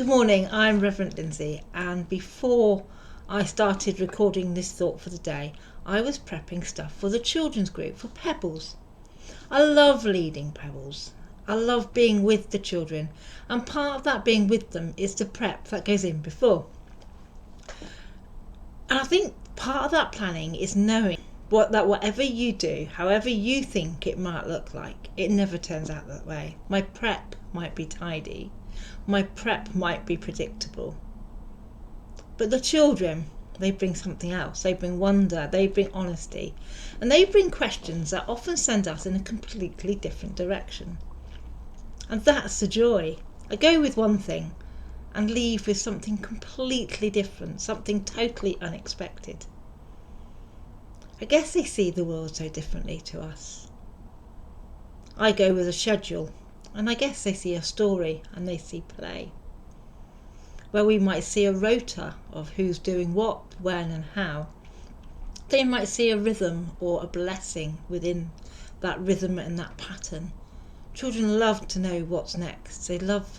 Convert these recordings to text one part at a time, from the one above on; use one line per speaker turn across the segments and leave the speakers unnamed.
Good morning, I'm Reverend Lindsay, and before I started recording this thought for the day, I was prepping stuff for the children's group for Pebbles. I love leading Pebbles. I love being with the children, and part of that being with them is the prep that goes in before. And I think part of that planning is knowing that whatever you do, however you think it might look like, it never turns out that way. My prep might be tidy. My prep might be predictable. But the children, they bring something else. They bring wonder, they bring honesty, and they bring questions that often send us in a completely different direction. And that's the joy. I go with one thing and leave with something completely different, something totally unexpected. I guess they see the world so differently to us. I go with a schedule, and I guess they see a story and they see play. Where we might see a rota of who's doing what, when and how, they might see a rhythm or a blessing within that rhythm and that pattern. Children love to know what's next. They love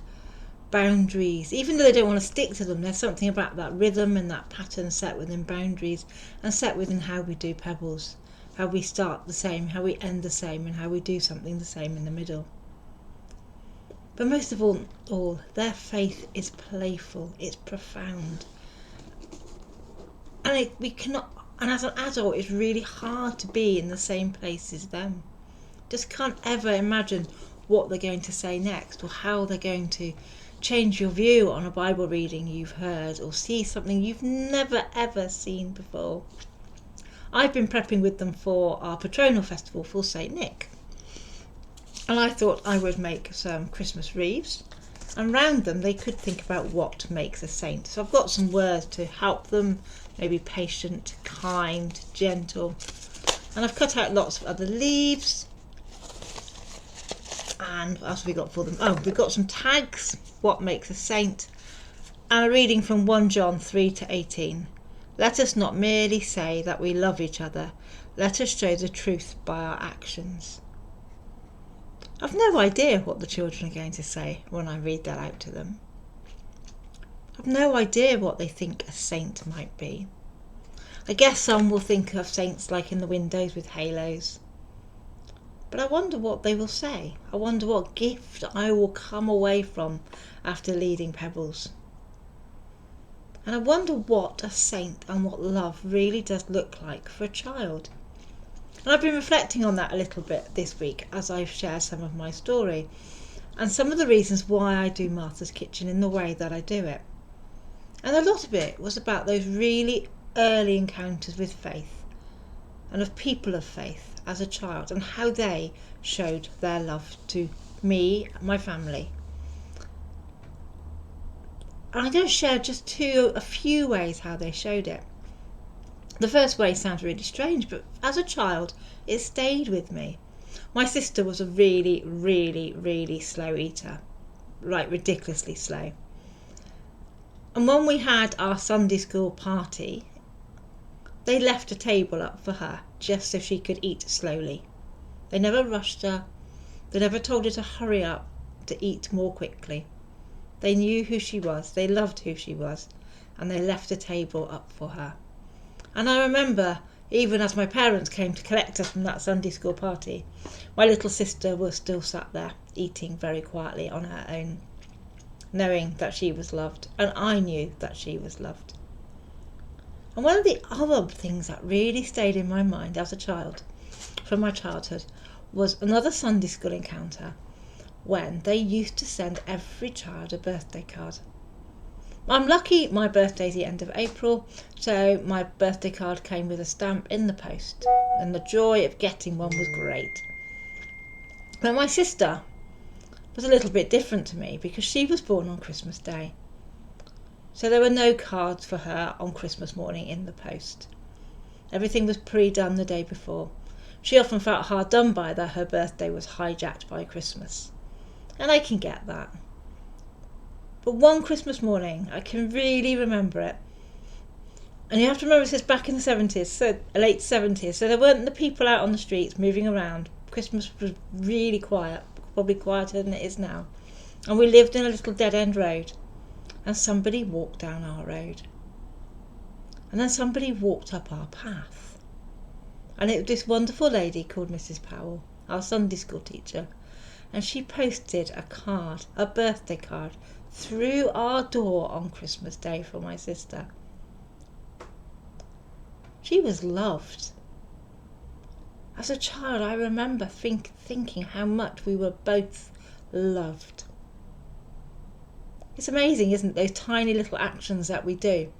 boundaries. Even though they don't want to stick to them, there's something about that rhythm and that pattern set within boundaries and set within how we do Pebbles. How we start the same, how we end the same, and how we do something the same in the middle. But most of all, their faith is playful, it's profound. And as an adult, it's really hard to be in the same place as them. Just can't ever imagine what they're going to say next, or how they're going to change your view on a Bible reading you've heard, or see something you've never ever seen before. I've been prepping with them for our patronal festival for St. Nick. And I thought I would make some Christmas wreaths, and round them they could think about what makes a saint. So I've got some words to help them, maybe patient, kind, gentle. And I've cut out lots of other leaves. And what else have we got for them? Oh, we've got some tags, what makes a saint, and a reading from 1 John 3-18. Let us not merely say that we love each other, let us show the truth by our actions. I've no idea what the children are going to say when I read that out to them. I've no idea what they think a saint might be. I guess some will think of saints like in the windows with halos. But I wonder what they will say. I wonder what gift I will come away from after leading Pebbles. And I wonder what a saint and what love really does look like for a child. And I've been reflecting on that a little bit this week as I've shared some of my story and some of the reasons why I do Martha's Kitchen in the way that I do it. And a lot of it was about those really early encounters with faith and of people of faith as a child, and how they showed their love to me and my family. And I'm going to share just a few ways how they showed it. The first way sounds really strange, but as a child, it stayed with me. My sister was a really, really, really slow eater, like ridiculously slow. And when we had our Sunday school party, they left a table up for her just so she could eat slowly. They never rushed her. They never told her to hurry up to eat more quickly. They knew who she was. They loved who she was. And they left a table up for her. And I remember, even as my parents came to collect us from that Sunday school party, my little sister was still sat there, eating very quietly on her own, knowing that she was loved, and I knew that she was loved. And one of the other things that really stayed in my mind as a child, from my childhood, was another Sunday school encounter when they used to send every child a birthday card. I'm lucky my birthday's the end of April, so my birthday card came with a stamp in the post, and the joy of getting one was great. But my sister was a little bit different to me because she was born on Christmas Day. So there were no cards for her on Christmas morning in the post. Everything was pre-done the day before. She often felt hard done by that her birthday was hijacked by Christmas. And I can get that. But one Christmas morning, I can really remember it. And you have to remember this is back in the 70s, so late 70s, so there weren't the people out on the streets moving around. Christmas was really quiet, probably quieter than it is now. And we lived in a little dead-end road. and somebody walked down our road. And then somebody walked up our path. And it was this wonderful lady called Mrs. Powell, our Sunday school teacher. And she posted a card, a birthday card, through our door on Christmas Day for my sister. She was loved. As a child, I remember thinking how much we were both loved. It's amazing, isn't it, those tiny little actions that we do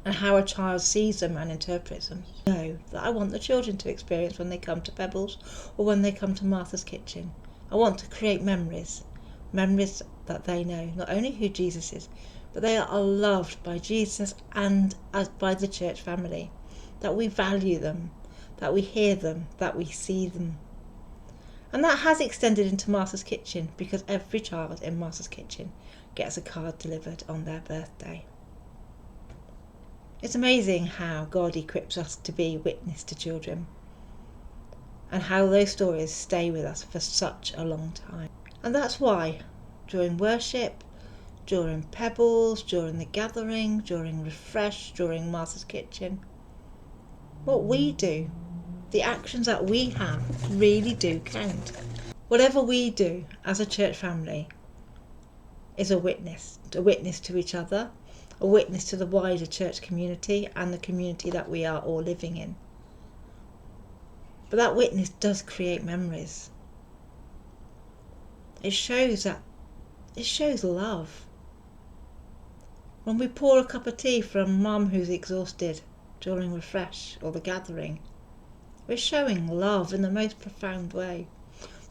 and how a child sees them and interprets them. I know that I want the children to experience when they come to Pebbles or when they come to Martha's Kitchen. I want to create memories that they know not only who Jesus is, but they are loved by Jesus and by the church family, that we value them, that we hear them, that we see them. And that has extended into Martha's Kitchen, because every child in Martha's Kitchen gets a card delivered on their birthday. It's amazing how God equips us to be witness to children, and how those stories stay with us for such a long time. And that's why during worship, during Pebbles, during the gathering, during Refresh, during Martha's Kitchen, what we do, the actions that we have, really do count. Whatever we do as a church family is a witness to each other, a witness to the wider church community and the community that we are all living in. But that witness does create memories. It shows love. When we pour a cup of tea for a mum who's exhausted during Refresh or the gathering, we're showing love in the most profound way.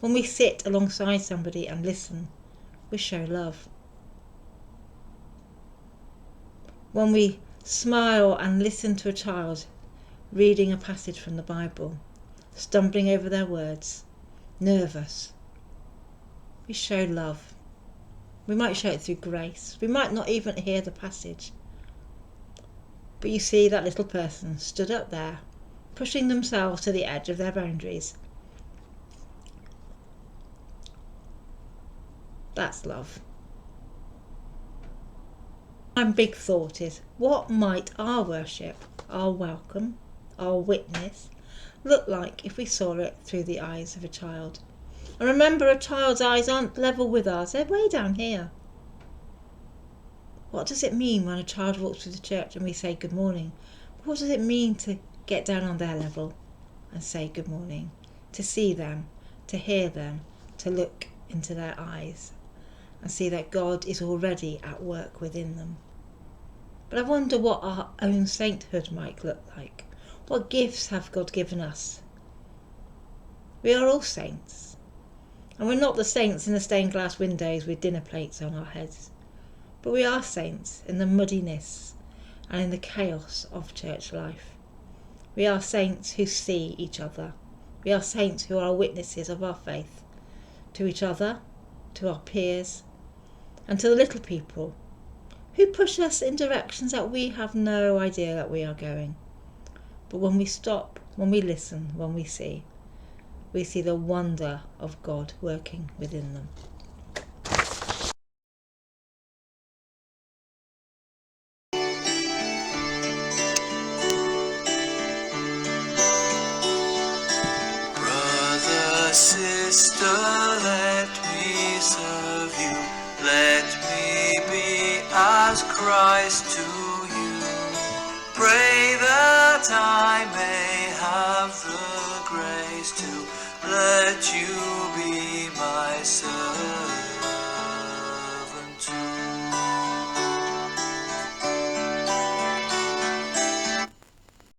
When we sit alongside somebody and listen, we show love. When we smile and listen to a child reading a passage from the Bible, stumbling over their words, nervous, we show love. We might show it through grace. We might not even hear the passage. But you see that little person stood up there, pushing themselves to the edge of their boundaries. That's love. My big thought is, what might our worship, our welcome, our witness look like if we saw it through the eyes of a child? And remember, a child's eyes aren't level with ours, they're way down here. What does it mean when a child walks through the church and we say good morning? What does it mean to get down on their level and say good morning? To see them, to hear them, to look into their eyes and see that God is already at work within them. But I wonder what our own sainthood might look like. What gifts have God given us? We are all saints. And we're not the saints in the stained glass windows with dinner plates on our heads. But we are saints in the muddiness and in the chaos of church life. We are saints who see each other. We are saints who are witnesses of our faith to each other, to our peers, and to the little people who push us in directions that we have no idea that we are going. But when we stop, when we listen, when we see the wonder of God working within them.
Brother, sister, let me serve you. Let me be as Christ to you. Pray that I may have the grace to let you be my servant.